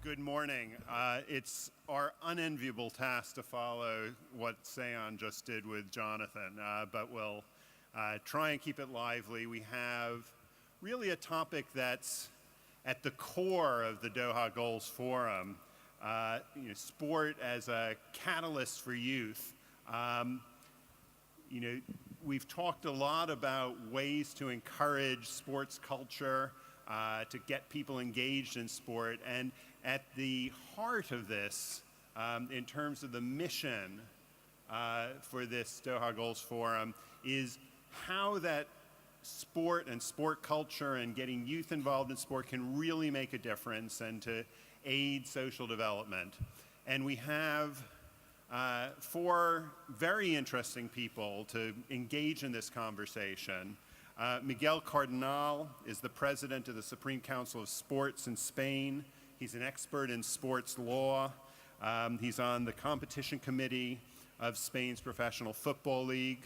Good morning. It's our unenviable task to follow what Seyon just did with Jonathan, but we'll try and keep it lively. We have really a topic that's at the core of the Doha Goals Forum, sport as a catalyst for youth. We've talked a lot about ways to encourage sports culture, to get people engaged in sport, and at the heart of this, in terms of the mission for this Doha Goals Forum, is how that sport and sport culture and getting youth involved in sport can really make a difference and to aid social development. And we have four very interesting people to engage in this conversation. Miguel CARDENAL is the president of the Supreme Council of Sports in Spain. He's an expert in sports law. He's on the competition committee of Spain's Professional Football League.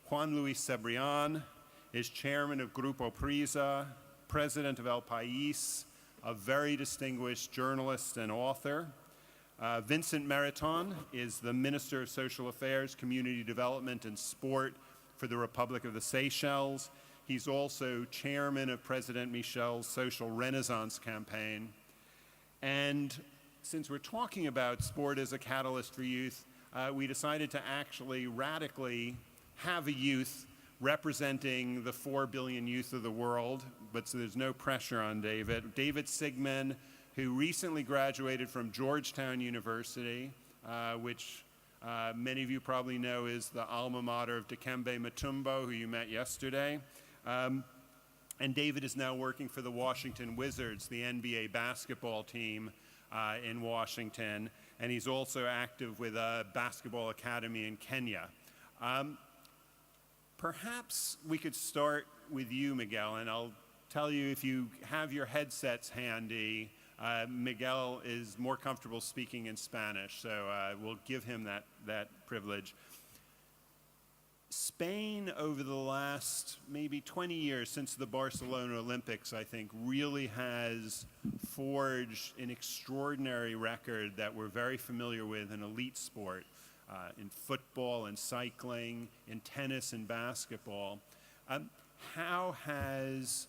Juan CEBRIAN is chairman of Grupo PRISA, president of El País, a very distinguished journalist and author. Vincent MERITON is the Minister of Social Affairs, Community Development and Sport for the Republic of the Seychelles. He's also chairman of President Michel's Social Renaissance campaign. And since we're talking about sport as a catalyst for youth, we decided to actually radically have a youth representing the 4 billion youth of the world, but so there's no pressure on David. David SIGMAN, who recently graduated from Georgetown University, which many of you probably know is the alma mater of Dikembe Mutombo, who you met yesterday. And David is now working for the Washington Wizards, the NBA basketball team in Washington, and he's also active with a basketball academy in Kenya. Perhaps we could start with you, Miguel, and I'll tell you, if you have your headsets handy, Miguel is more comfortable speaking in Spanish, so we'll give him that privilege. Spain, over the last maybe 20 years since the Barcelona Olympics, I think, really has forged an extraordinary record that we're very familiar with in elite sport, in football and cycling, in tennis and basketball. How has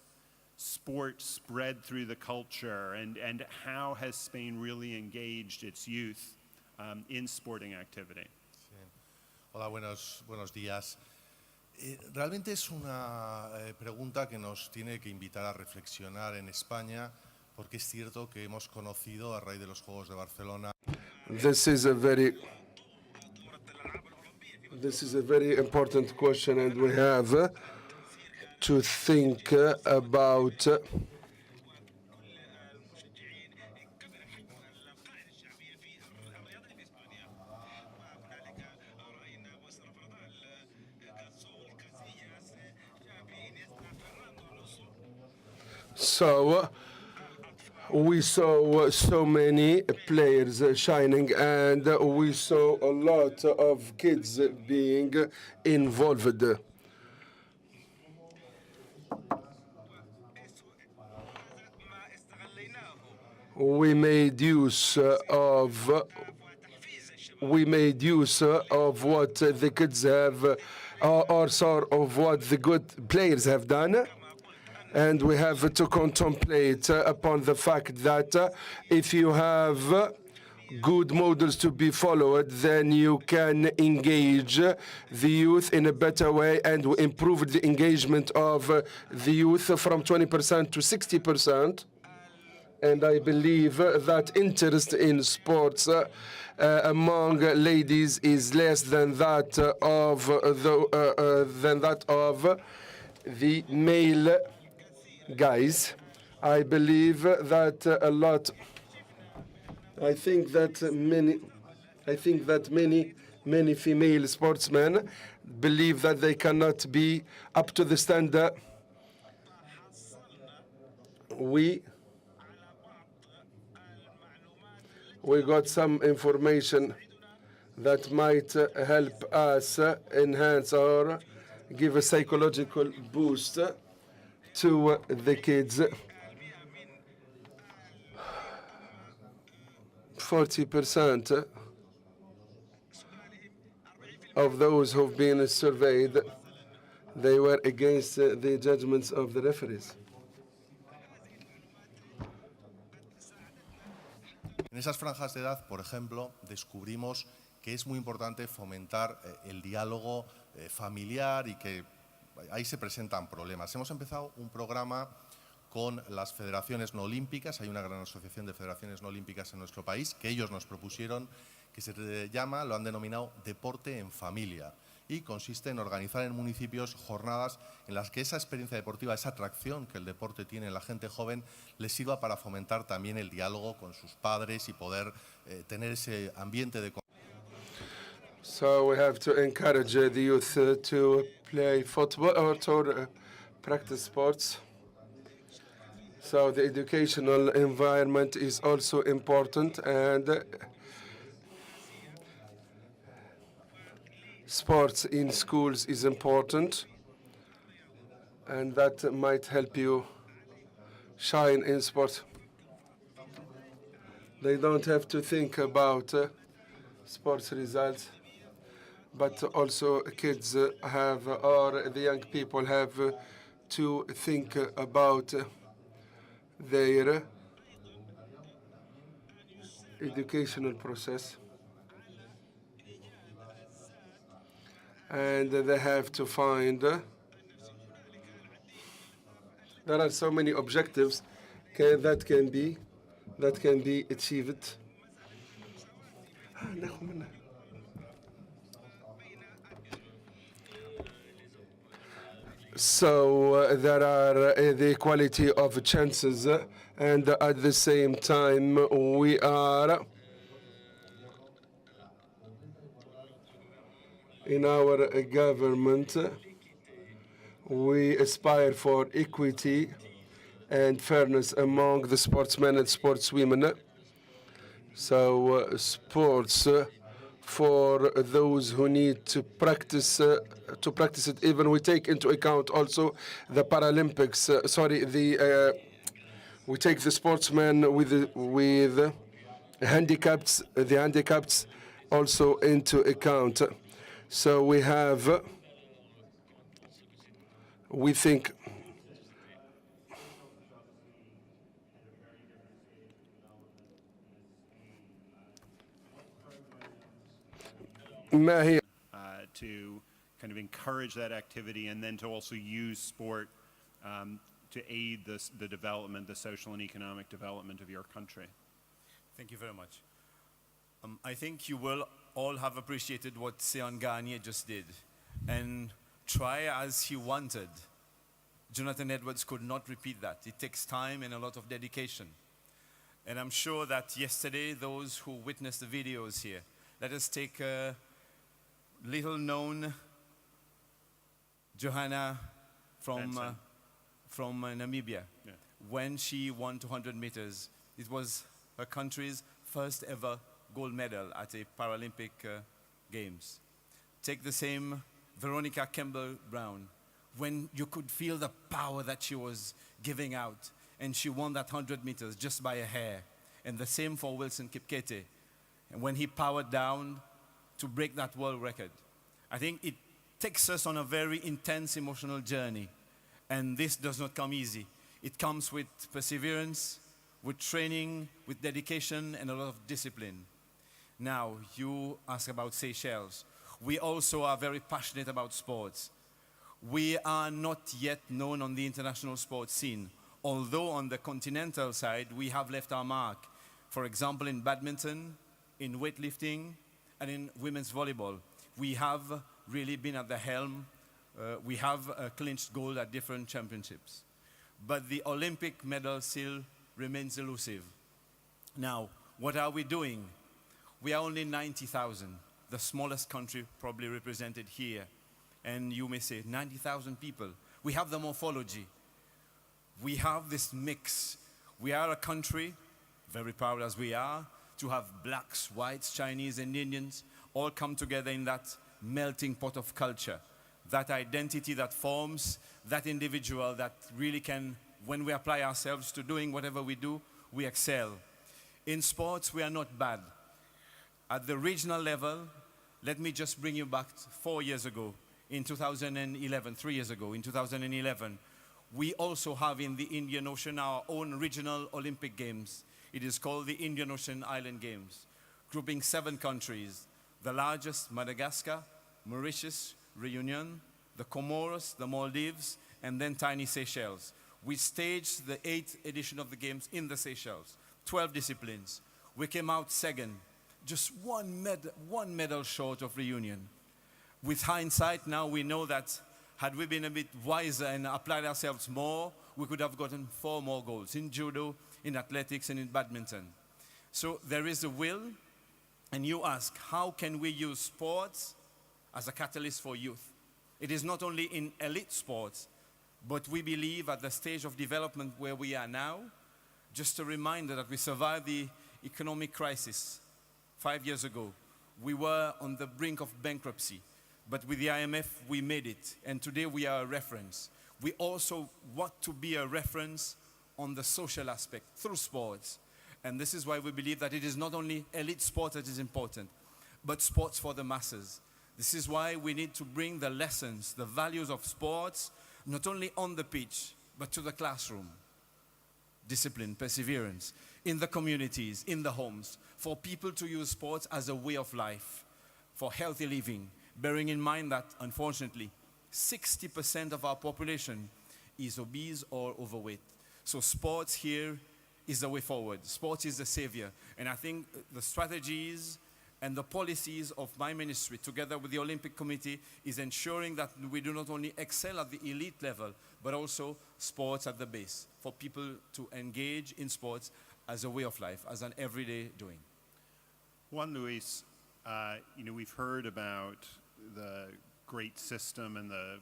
sport spread through the culture, and how has Spain really engaged its youth in sporting activity? Hola, buenos días. Realmente es una pregunta que nos tiene que invitar a reflexionar en España, porque es cierto que hemos conocido a raíz de los Juegos de Barcelona. This is a very important question, and we have to think about So we saw so many players shining, and we saw a lot of kids being involved. We made use of what the kids have, or sort of what the good players have done. And we have to contemplate upon the fact that if you have good models to be followed, then you can engage the youth in a better way and improve the engagement of the youth from 20% to 60%. And I believe that interest in sports among ladies is less than that of the male guys. I believe that a lot. I think that many female sportsmen believe that they cannot be up to the standard. We got some information that might help us enhance or give a psychological boost to the kids. 40% of those who've been surveyed, they were against the judgments of the referees. En esas franjas de edad, por ejemplo, descubrimos que es muy importante fomentar el diálogo familiar y que ahí se presentan problemas. Hemos empezado un programa con las federaciones no olímpicas. Hay una gran asociación de federaciones no olímpicas en nuestro país que ellos nos propusieron, que se llama, lo han denominado Deporte en Familia, y consiste en organizar en municipios jornadas en las que esa experiencia deportiva, esa atracción que el deporte tiene en la gente joven, les sirva para fomentar también el diálogo con sus padres y poder tener ese ambiente de... So we have to encourage the youth to play football or to practice sports. So the educational environment is also important, and sports in schools is important, and that might help you shine in sports. They don't have to think about sports results, but also kids have, or the young people have to think about their educational process. And they have to find, there are so many objectives that can be achieved. So there are the equality of chances, and at the same time we are in our government, we aspire for equity and fairness among the sportsmen and sportswomen. So sports for those who need to practice it. Even we take into account also the Paralympics. We take the sportsmen with handicaps, the handicaps also into account. So we think to kind of encourage that activity, and then to also use sport to aid the development, the social and economic development of your country. Thank you very much. I think you will all have appreciated what Sean Garnier just did, and try as he wanted. Jonathan Edwards could not repeat that. It takes time and a lot of dedication. And I'm sure that yesterday, those who witnessed the videos here, let us take a little known Johanna from Namibia. Yeah. When she won 200 meters, it was her country's first ever gold medal at a Paralympic Games. Take the same Veronica Campbell-Brown, when you could feel the power that she was giving out, and she won that 100 meters just by a hair. And the same for Wilson Kipkete, and when he powered down to break that world record. I think it takes us on a very intense emotional journey, and this does not come easy. It comes with perseverance, with training, with dedication, and a lot of discipline. Now, you ask about Seychelles. We also are very passionate about sports. We are not yet known on the international sports scene, although on the continental side, we have left our mark. For example, in badminton, in weightlifting, and in women's volleyball. We have really been at the helm. We have clinched gold at different championships. But the Olympic medal still remains elusive. Now, what are we doing? We are only 90,000, the smallest country probably represented here. And you may say, 90,000 people. We have the morphology. We have this mix. We are a country, very proud as we are, to have blacks, whites, Chinese, and Indians all come together in that melting pot of culture, that identity that forms that individual that really can, when we apply ourselves to doing whatever we do, we excel. In sports, we are not bad. At the regional level, let me just bring you back 4 years ago, in 2011, 3 years ago, in 2011, we also have in the Indian Ocean our own regional Olympic Games. It is called the Indian Ocean Island Games, grouping 7 countries, the largest, Madagascar, Mauritius, Reunion, the Comoros, the Maldives, and then tiny Seychelles. We staged the 8th edition of the Games in the Seychelles, 12 disciplines. We came out second, just one medal short of Reunion. With hindsight, now we know that had we been a bit wiser and applied ourselves more, we could have gotten 4 more goals in judo, in athletics, and in badminton. So there is a will, and you ask, how can we use sports as a catalyst for youth? It is not only in elite sports, but we believe at the stage of development where we are now, just a reminder that we survived the economic crisis 5 years ago. We were on the brink of bankruptcy, but with the IMF, we made it, and today we are a reference. We also want to be a reference on the social aspect through sports. And this is why we believe that it is not only elite sport that is important, but sports for the masses. This is why we need to bring the lessons, the values of sports, not only on the pitch, but to the classroom. Discipline, perseverance, in the communities, in the homes, for people to use sports as a way of life, for healthy living, bearing in mind that, unfortunately, 60% of our population is obese or overweight. So sports here is the way forward. Sports is the savior. And I think the strategies and the policies of my ministry, together with the Olympic Committee, is ensuring that we do not only excel at the elite level, but also sports at the base, for people to engage in sports as a way of life, as an everyday doing. Juan Luis, we've heard about the great system and the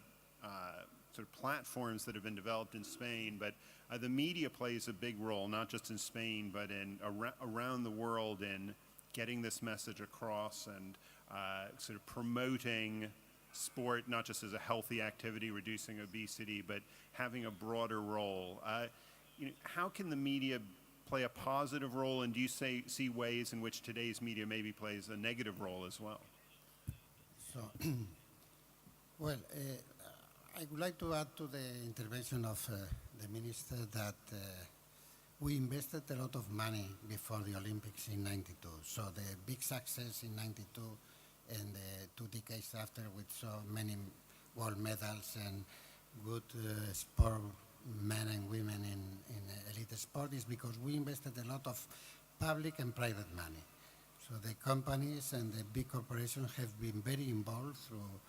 sort of platforms that have been developed in Spain, but the media plays a big role, not just in Spain, but in around the world in getting this message across and sort of promoting sport, not just as a healthy activity, reducing obesity, but having a broader role. How can the media play a positive role, and do you see ways in which today's media maybe plays a negative role as well? So, well, I would like to add to the intervention of the minister that we invested a lot of money before the Olympics in '92. So the big success in '92 and the 2 decades after with so many gold medals and good sport men and women in elite sport is because we invested a lot of public and private money. So the companies and the big corporations have been very involved through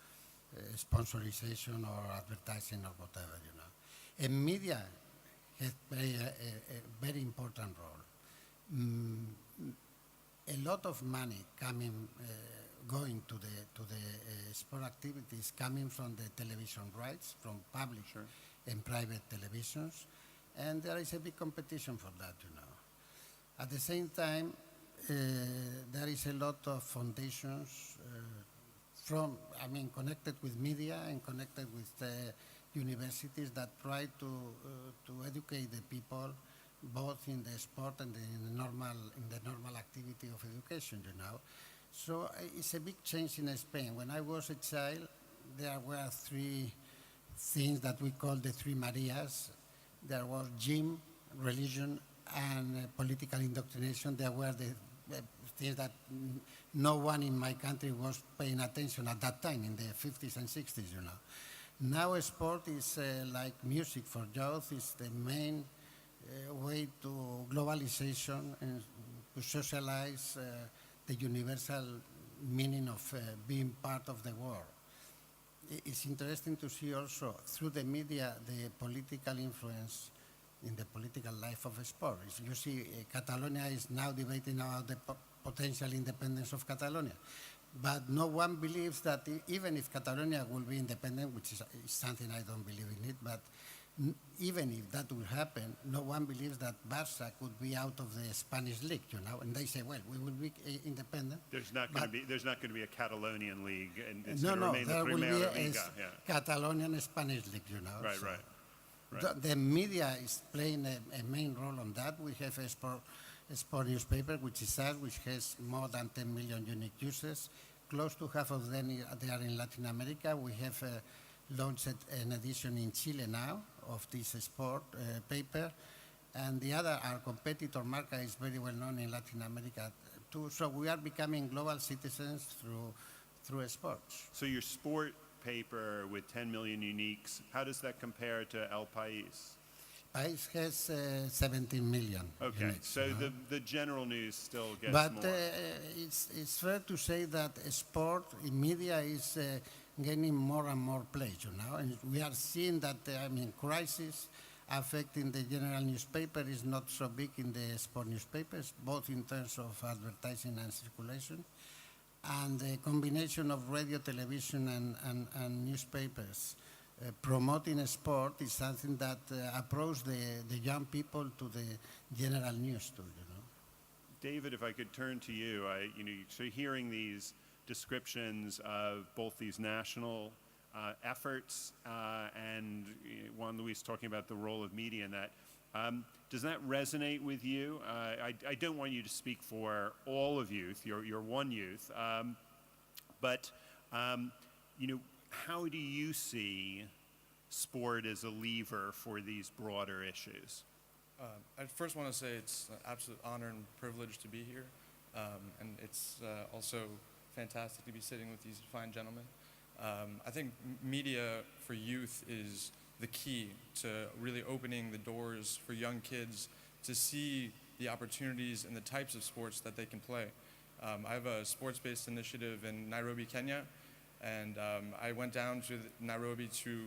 sponsorization or advertising or whatever, And media has played a very important role. A lot of money going to the sport activities coming from the television rights, from public and private televisions, and there is a big competition for that, At the same time, there is a lot of foundations connected with media and connected with universities that try to educate the people, both in the sport and in the normal activity of education, So it's a big change in Spain. When I was a child, there were 3 things that we call the 3 Marias. There was gym, religion, and political indoctrination. There were the things that no one in my country was paying attention at that time, in the 50s and 60s, Now sport is like music for youth. It's the main way to globalization and to socialize the universal meaning of being part of the world. It's interesting to see also through the media the political influence in the political life of sport. You see, Catalonia is now debating about the potential independence of Catalonia. But no one believes that even if Catalonia will be independent, which is something I don't believe in it, but even if that will happen, no one believes that Barça could be out of the Spanish league, And they say, well, we will be independent. There's not going to be a Catalonian league, and it's no, going to remain there the will be Primera a Liga. Catalonian Spanish league, Right, So right. the media is playing a main role on that. We have sport sport newspaper, which is us, which has more than 10 million unique users. Close to half of them they are in Latin America. We have launched an edition in Chile now of this sport paper. And the other, our competitor Marca, is very well known in Latin America too. So we are becoming global citizens through sports. So your sport paper with 10 million uniques, how does that compare to El País? País has 17 million. Okay, uniques, so you know? the general news still gets But more. it's fair to say that sport in media is gaining more and more place, you know. And we are seeing that, crisis affecting the general newspaper is not so big in the sport newspapers, both in terms of advertising and circulation. And the combination of radio, television, and newspapers promoting sport is something that approaches the young people to the general news too, you know. David, if I could turn to you, so hearing these descriptions of both these national efforts and Juan Luis talking about the role of media in that, does that resonate with you? I don't want you to speak for all of youth, you're one youth, but how do you see sport as a lever for these broader issues? I first want to say it's an absolute honor and privilege to be here, and it's also fantastic to be sitting with these fine gentlemen. I think media for youth is the key to really opening the doors for young kids to see the opportunities and the types of sports that they can play. I have a sports-based initiative in Nairobi, Kenya, and I went down to Nairobi to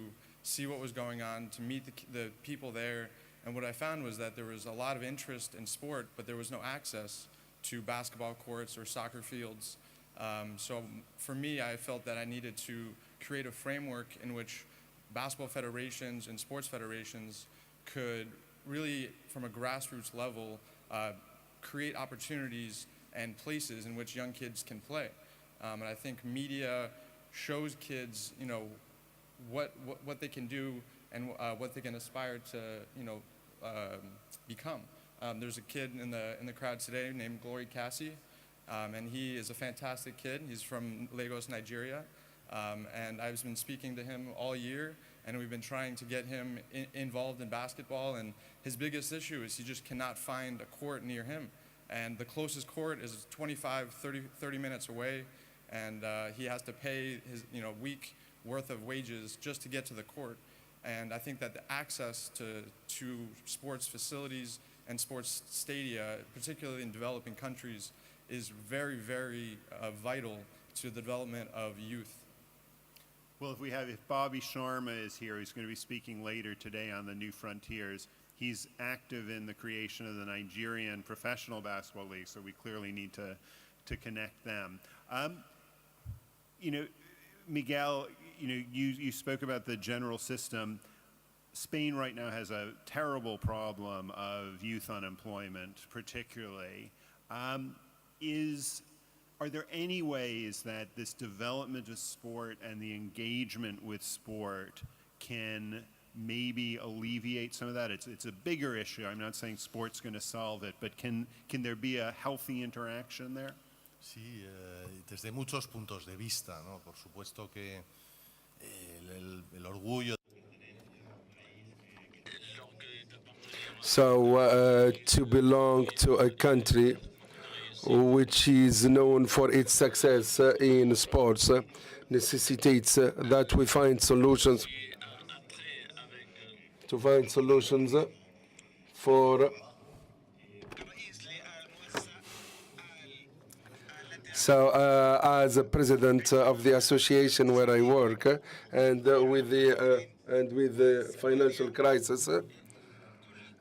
see what was going on, to meet the people there, and what I found was that there was a lot of interest in sport, but there was no access to basketball courts or soccer fields. So for me, I felt that I needed to create a framework in which basketball federations and sports federations could really, from a grassroots level, create opportunities and places in which young kids can play. And I think media shows kids, what they can do and what they can aspire to, become. There's a kid in the crowd today named Glory Cassie, and he is a fantastic kid. He's from Lagos, Nigeria, and I've been speaking to him all year, and we've been trying to get him involved in basketball, and his biggest issue is he just cannot find a court near him. And the closest court is 30 minutes away, and he has to pay his week worth of wages just to get to the court. And I think that the access to sports facilities and sports stadia, particularly in developing countries, is very, very vital to the development of youth. Well, if Bobby Sharma is here, he's going to be speaking later today on the New Frontiers. He's active in the creation of the Nigerian Professional Basketball League, so we clearly need to connect them. Miguel, you spoke about the general system. Spain right now has a terrible problem of youth unemployment, particularly. Are there any ways that this development of sport and the engagement with sport can maybe alleviate some of that? It's a bigger issue. I'm not saying sport's going to solve it, but can there be a healthy interaction there? Sí, desde muchos puntos de vista, ¿no? Por supuesto que el orgullo. So to belong to a country which is known for its success in sports necessitates that we find solutions for as a president of the association where I work, and with the financial crisis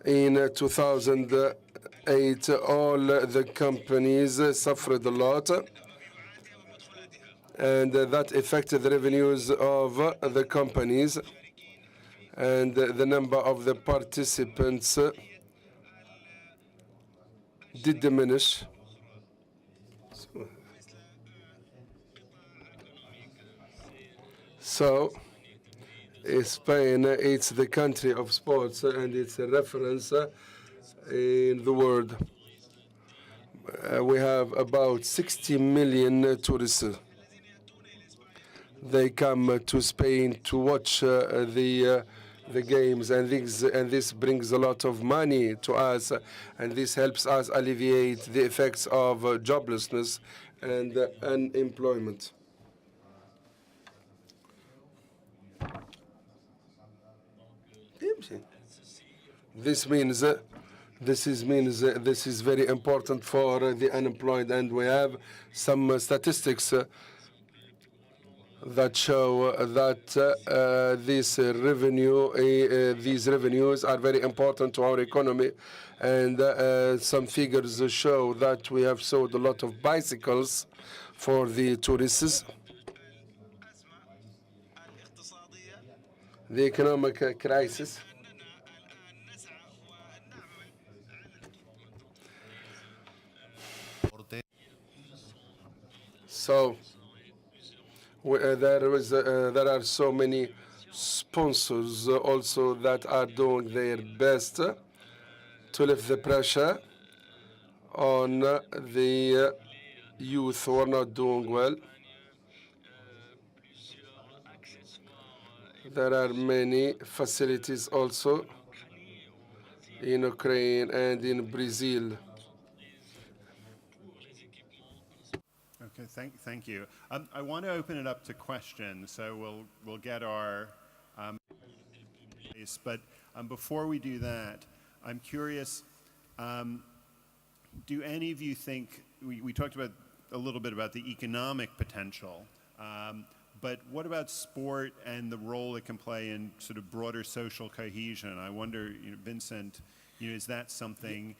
in 2008, all the companies suffered a lot, and that affected the revenues of the companies, and the number of the participants did diminish. So Spain, it's the country of sports, and it's a reference in the world. we have about 60 million tourists. They come to Spain to watch the games, and this brings a lot of money to us, and this helps us alleviate the effects of joblessness and unemployment. This means this is very important for the unemployed, and we have some statistics that show that these revenues are very important to our economy, and some figures show that we have sold a lot of bicycles for the tourists. The economic crisis. So there are so many sponsors also that are doing their best to lift the pressure on the youth who are not doing well. There are many facilities also in Ukraine and in Brazil. Okay, thank you. I want to open it up to questions, so we'll get our place. But before we do that, I'm curious. Do any of you think we talked about a little bit about the economic potential, but what about sport and the role it can play in sort of broader social cohesion? I wonder, Vincent, is that something?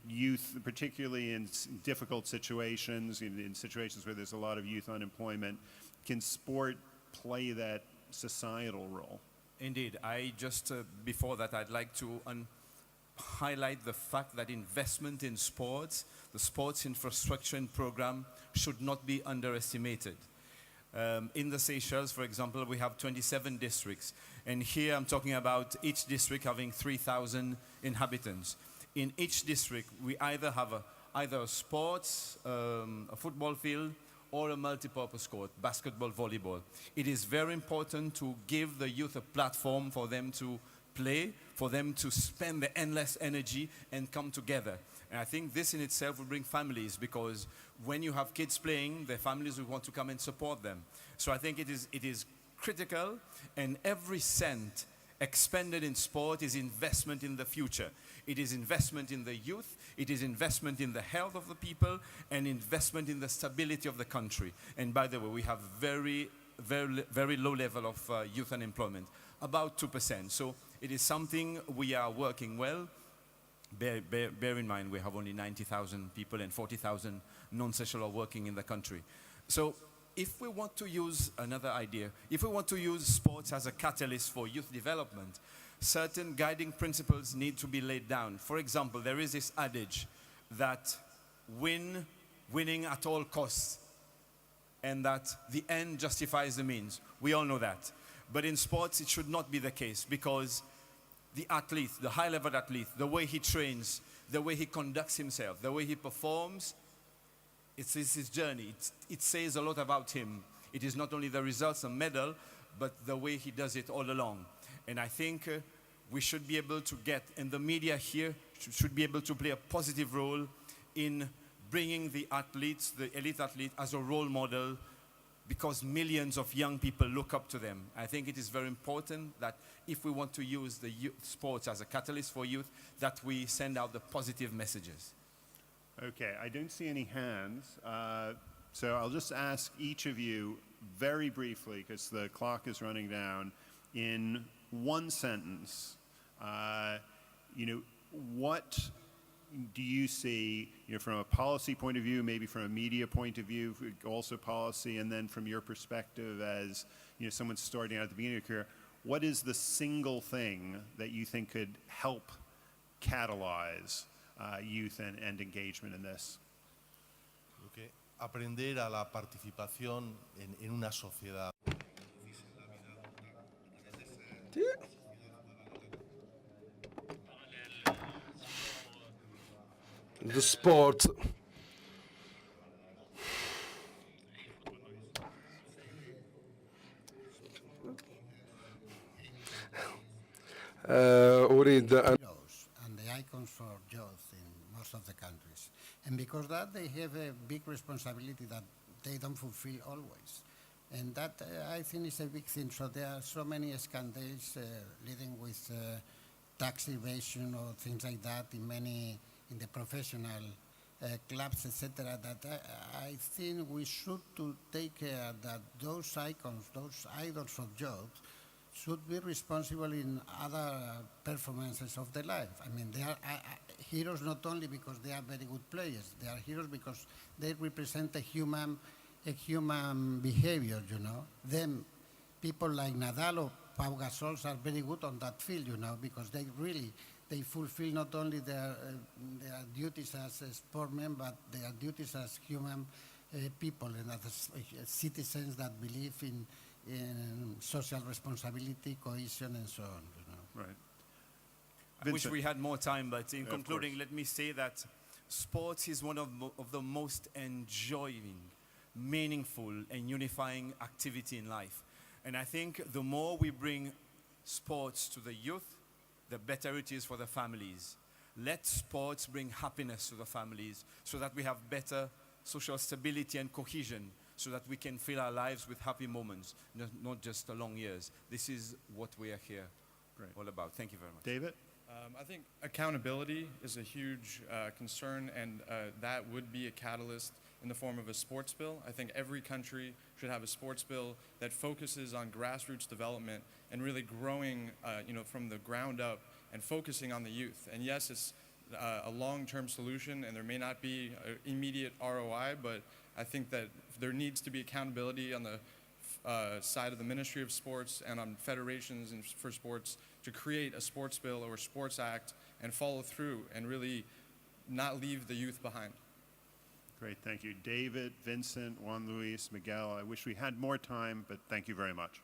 Youth, particularly in difficult situations, in situations where there's a lot of youth unemployment, can sport play that societal role? Indeed. Before that, I'd like to highlight the fact that investment in sports, the sports infrastructure and program, should not be underestimated. In the Seychelles, for example, we have 27 districts. And here I'm talking about each district having 3,000 inhabitants. In each district, we either have a sports, a football field, or a multi-purpose court, basketball, volleyball. It is very important to give the youth a platform for them to play, for them to spend the endless energy and come together. And I think this in itself will bring families, because when you have kids playing, their families will want to come and support them. So I think it is critical, and every cent expended in sport is investment in the future. It is investment in the youth, it is investment in the health of the people, and investment in the stability of the country. And by the way, we have very, very, very low level of youth unemployment, about 2%. So it is something we are working well. Bear in mind, we have only 90,000 people and 40,000 non-sexual working in the country. So if we want to use another idea, if we want to use sports as a catalyst for youth development, certain guiding principles need to be laid down. For example, there is this adage that winning at all costs, and that the end justifies the means. We all know that. But in sports, it should not be the case, because the athlete, the high-level athlete, the way he trains, the way he conducts himself, the way he performs, it's his journey. It says a lot about him. It is not only the results and medal, but the way he does it all along. And I think we should be able to get, and the media here should be able to play a positive role in bringing the athletes, the elite athlete, as a role model, because millions of young people look up to them. I think it is very important that if we want to use the youth sports as a catalyst for youth, that we send out the positive messages. Okay, I don't see any hands, so I'll just ask each of you very briefly, because the clock is running down, in one sentence, what do you see, from a policy point of view, maybe from a media point of view, also policy, and then from your perspective as someone starting out at the beginning of your career, what is the single thing that you think could help catalyze youth and engagement in this? Okay. Aprender a la participación en una sociedad. The sport أريد أن heroes and the icons for youth in most of the countries. And because that, they have a big responsibility that they don't fulfill always. And that, I think, is a big thing. So there are so many scandals leading with tax evasion or things like that in the professional clubs, etc., that I think we should to take care that those icons, those idols of jobs, should be responsible in other performances of their life. I mean, they are heroes not only because they are very good players, they are heroes because they represent a human behavior, you know. Then people like Nadal or Pau Gasol are very good on that field, you know, because they fulfill not only their duties as sportsmen, but their duties as human people and as citizens that believe in social responsibility, cohesion, and so on. You know. Right. I wish Vincent. we had more time, but in Yeah, of concluding, course. let me say that sports is one of the most enjoying, meaningful, and unifying activity in life. And I think the more we bring sports to the youth, the better it is for the families. Let sports bring happiness to the families so that we have better social stability and cohesion, so that we can fill our lives with happy moments, not just long years. This is what we are here Great. all about. Thank you very much. David? I think accountability is a huge concern, and that would be a catalyst in the form of a sports bill. I think every country should have a sports bill that focuses on grassroots development and really growing, from the ground up and focusing on the youth. And yes, it's a long-term solution, and there may not be an immediate ROI, but I think that there needs to be accountability on the side of the Ministry of Sports and on federations and for sports to create a sports bill or sports act and follow through and really not leave the youth behind. Great, thank you. David, Vincent, Juan Luis, Miguel, I wish we had more time, but thank you very much.